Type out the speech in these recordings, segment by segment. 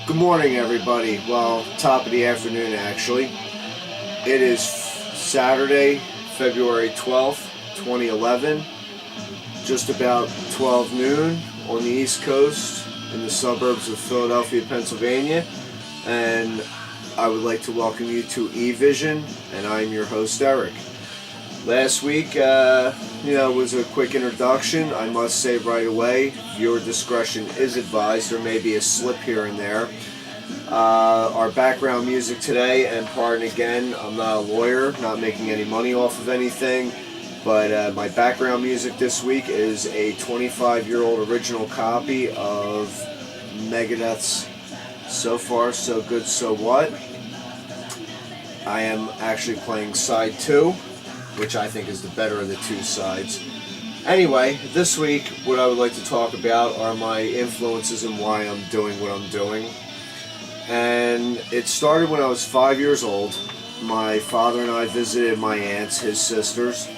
Good morning, everybody. Well, top of the afternoon, actually. It is Saturday, February 12th, 2011. Just about 12 noon on the East Coast in the suburbs of Philadelphia, Pennsylvania. And I would like to welcome you to Evision, and I'm your host, Eric. Last week, was a quick introduction. I must say right away, viewer discretion is advised. There may be a slip here and there. Our background music today, and pardon again, I'm not a lawyer, not making any money off of anything, but my background music this week is a 25-year-old original copy of Megadeth's So Far, So Good, So What. I am actually playing side 2, which I think is the better of the two sides. Anyway, this week what I would like to talk about are my influences and why I'm doing what I'm doing. And it started when I was 5 years old. My father and I visited my aunts, his sisters,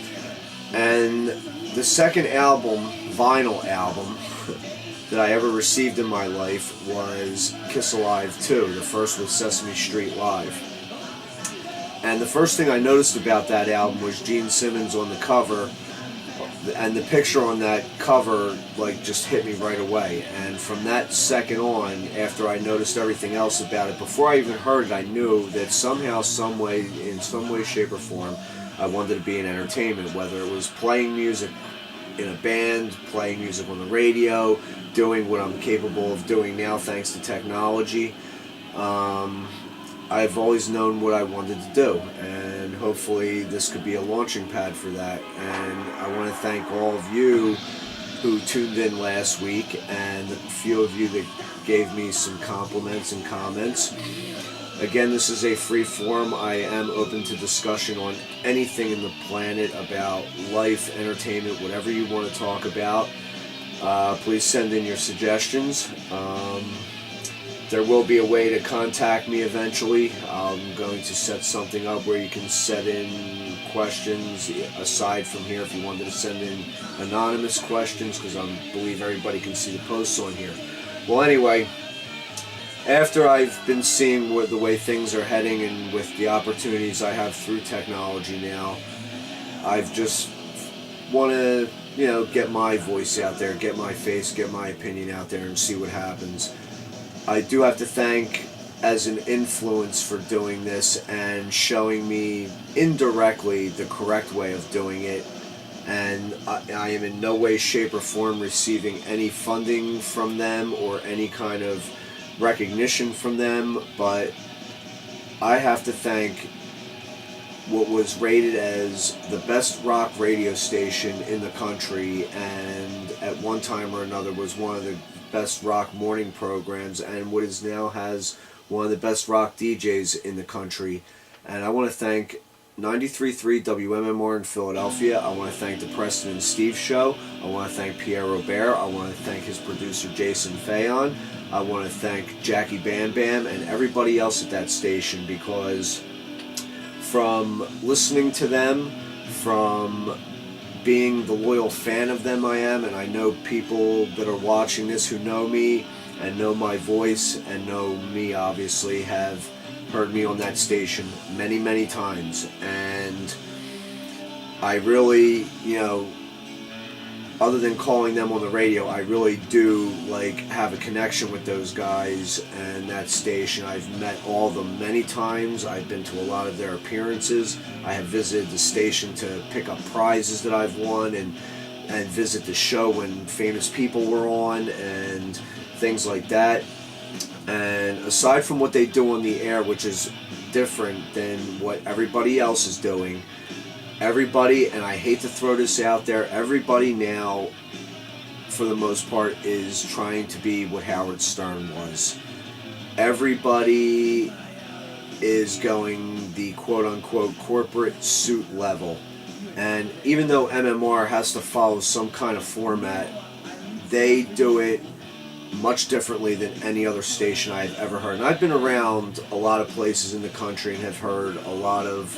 and the second album, vinyl album, that I ever received in my life was Kiss Alive 2. The first was Sesame Street Live. And the first thing I noticed about that album was Gene Simmons on the cover, and the picture on that cover just hit me right away. And from that second on, after I noticed everything else about it, before I even heard it, I knew that somehow, some way, in some way, shape, or form, I wanted to be in entertainment, whether it was playing music in a band, playing music on the radio, doing what I'm capable of doing now thanks to technology. I've always known what I wanted to do, and hopefully this could be a launching pad for that. And I want to thank all of you who tuned in last week, and the few of you that gave me some compliments and comments. Again, this is a free forum. I am open to discussion on anything in the planet about life, entertainment, whatever you want to talk about. Please send in your suggestions. There will be a way to contact me eventually. I'm going to set something up where you can set in questions aside from here if you wanted to send in anonymous questions, because I believe everybody can see the posts on here. Well, anyway, after I've been seeing the way things are heading and with the opportunities I have through technology now, I've just want to, get my voice out there, get my face, get my opinion out there and see what happens. I do have to thank as an influence for doing this and showing me indirectly the correct way of doing it. And I am in no way, shape, or form receiving any funding from them or any kind of recognition from them, but I have to thank what was rated as the best rock radio station in the country, and at one time or another was one of the best rock morning programs, and what is now has one of the best rock DJs in the country. And I want to thank 93.3 WMMR in Philadelphia. I want to thank the Preston and Steve Show. I want to thank Pierre Robert. I want to thank his producer Jason Fayon. I want to thank Jackie Bam Bam and everybody else at that station, because from listening to them, from being the loyal fan of them I am, and I know people that are watching this who know me and know my voice and know me obviously have heard me on that station many, many times. And I really, other than calling them on the radio, I really do have a connection with those guys and that station. I've met all of them many times. I've been to a lot of their appearances. I have visited the station to pick up prizes that I've won and visit the show when famous people were on and things like that. And aside from what they do on the air, which is different than what everybody else is doing, everybody, and I hate to throw this out there, everybody now, for the most part, is trying to be what Howard Stern was. Everybody is going the quote-unquote corporate suit level. And even though MMR has to follow some kind of format, they do it much differently than any other station I've ever heard. And I've been around a lot of places in the country and have heard a lot of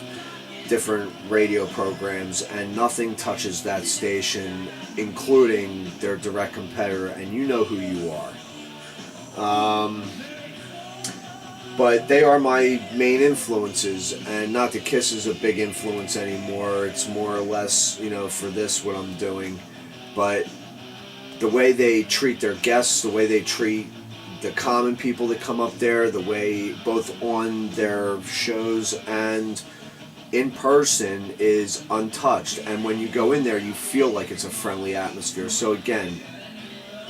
different radio programs, and nothing touches that station, including their direct competitor, and you know who you are. But they are my main influences, and not that Kiss is a big influence anymore. It's more or less, for this, what I'm doing. But the way they treat their guests, the way they treat the common people that come up there, the way both on their shows and in person is untouched. And when you go in there, you feel like it's a friendly atmosphere. So again,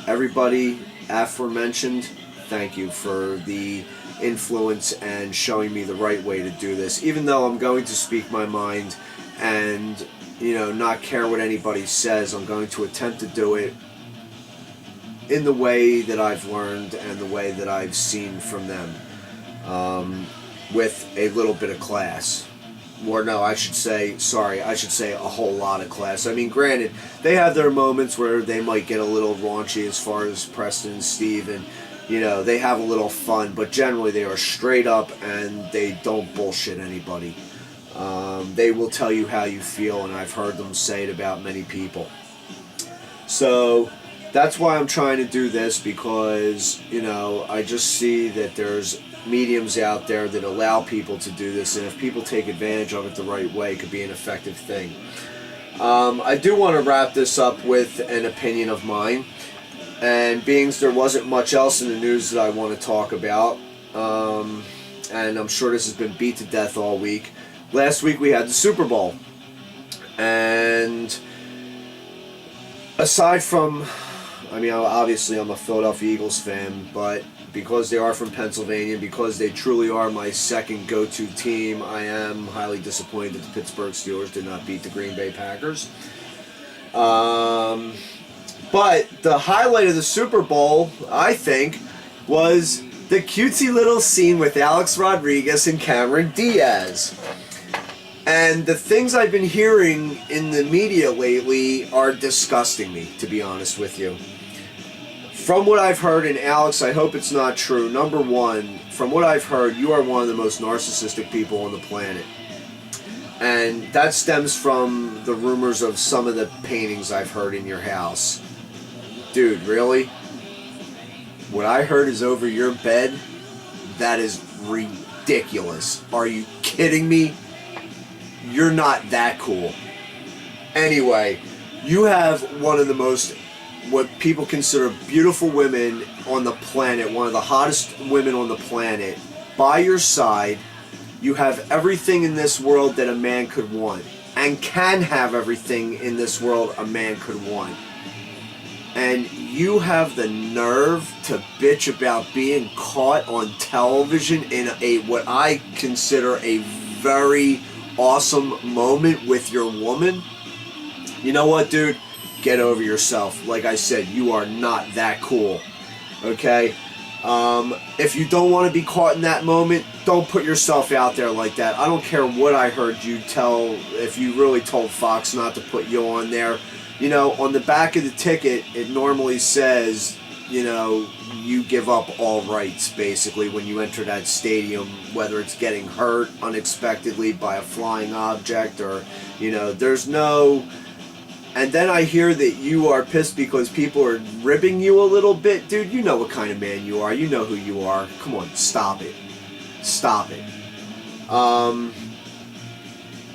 everybody aforementioned, thank you for the influence and showing me the right way to do this. Even though I'm going to speak my mind and, not care what anybody says, I'm going to attempt to do it in the way that I've learned and the way that I've seen from them, with a little bit of class. Or no, I should say a whole lot of class. I mean, granted, they have their moments where they might get a little raunchy as far as Preston and Steve, and they have a little fun, but generally they are straight up and they don't bullshit anybody. They will tell you how you feel, and I've heard them say it about many people. So that's why I'm trying to do this, because I just see that there's mediums out there that allow people to do this, and if people take advantage of it the right way, it could be an effective thing. I do want to wrap this up with an opinion of mine, and being there wasn't much else in the news that I want to talk about, and I'm sure this has been beat to death all week. Last week we had the Super Bowl, and aside from, obviously I'm a Philadelphia Eagles fan, but because they are from Pennsylvania, because they truly are my second go-to team, I am highly disappointed that the Pittsburgh Steelers did not beat the Green Bay Packers. But the highlight of the Super Bowl, I think, was the cutesy little scene with Alex Rodriguez and Cameron Diaz. And the things I've been hearing in the media lately are disgusting me, to be honest with you. From what I've heard, and Alex, I hope it's not true, number one, from what I've heard, you are one of the most narcissistic people on the planet. And that stems from the rumors of some of the paintings I've heard in your house. Dude, really? What I heard is over your bed? That is ridiculous. Are you kidding me? You're not that cool. Anyway, you have one of the most, what people consider beautiful women on the planet, one of the hottest women on the planet, by your side. You have everything in this world that a man could want, and can have everything in this world a man could want. And you have the nerve to bitch about being caught on television in what I consider a very awesome moment with your woman. You know what, dude? Get over yourself. Like I said, you are not that cool. Okay? If you don't want to be caught in that moment, don't put yourself out there like that. I don't care what I heard you tell, if you really told Fox not to put you on there. On the back of the ticket, it normally says, you give up all rights, basically, when you enter that stadium, whether it's getting hurt unexpectedly by a flying object or, there's no... And then I hear that you are pissed because people are ribbing you a little bit. Dude, you know what kind of man you are. You know who you are. Come on, stop it. Stop it.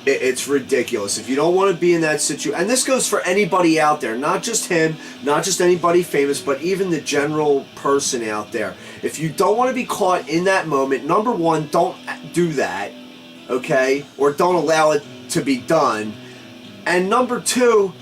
It's ridiculous. If you don't want to be in that situation, and this goes for anybody out there, not just him, not just anybody famous, but even the general person out there. If you don't want to be caught in that moment, number one, don't do that, okay? Or don't allow it to be done. And number two,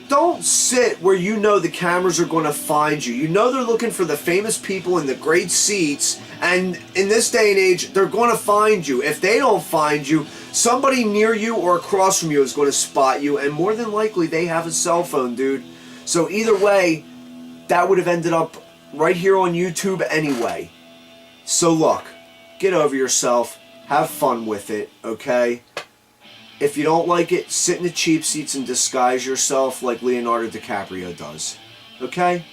don't sit where you know the cameras are going to find you. You know they're looking for the famous people in the great seats, and in this day and age, they're going to find you. If they don't find you, somebody near you or across from you is going to spot you, and more than likely, they have a cell phone, dude. So either way, that would have ended up right here on YouTube anyway. So look, get over yourself. Have fun with it, okay? If you don't like it, sit in the cheap seats and disguise yourself like Leonardo DiCaprio does. Okay?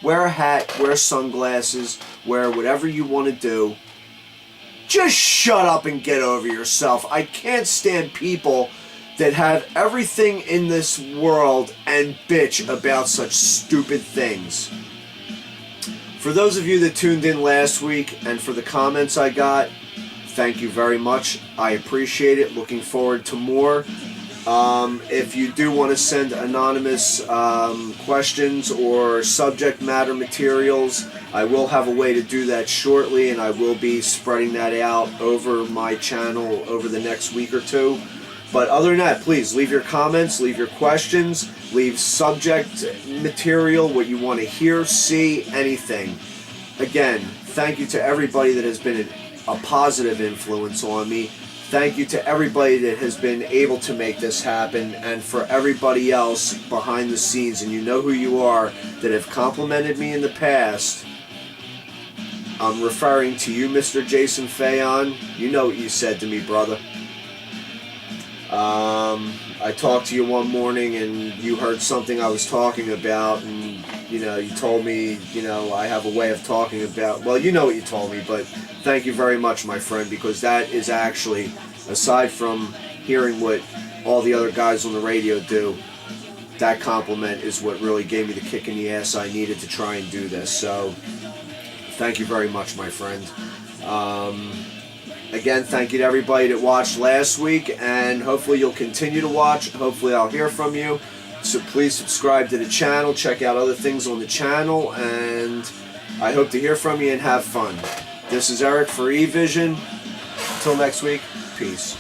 Wear a hat, wear sunglasses, wear whatever you want to do. Just shut up and get over yourself. I can't stand people that have everything in this world and bitch about such stupid things. For those of you that tuned in last week and for the comments I got, thank you very much. I appreciate it. Looking forward to more. If you do want to send anonymous questions or subject matter materials, I will have a way to do that shortly, and I will be spreading that out over my channel over the next week or two. But other than that, please leave your comments, leave your questions, leave subject material, what you want to hear, see, anything. Again, thank you to everybody that has been a positive influence on me. Thank you to everybody that has been able to make this happen, and for everybody else behind the scenes, and you know who you are, that have complimented me in the past. I'm referring to you, Mr. Jason Fayon. You know what you said to me, brother. I talked to you one morning and you heard something I was talking about, and you told me, I have a way of talking about, well, you know what you told me, but thank you very much, my friend, because that is actually, aside from hearing what all the other guys on the radio do, that compliment is what really gave me the kick in the ass I needed to try and do this. So thank you very much, my friend. Again, thank you to everybody that watched last week, and hopefully you'll continue to watch. Hopefully I'll hear from you. So please subscribe to the channel, check out other things on the channel, and I hope to hear from you and have fun. This is Eric for Evision. Until next week, peace.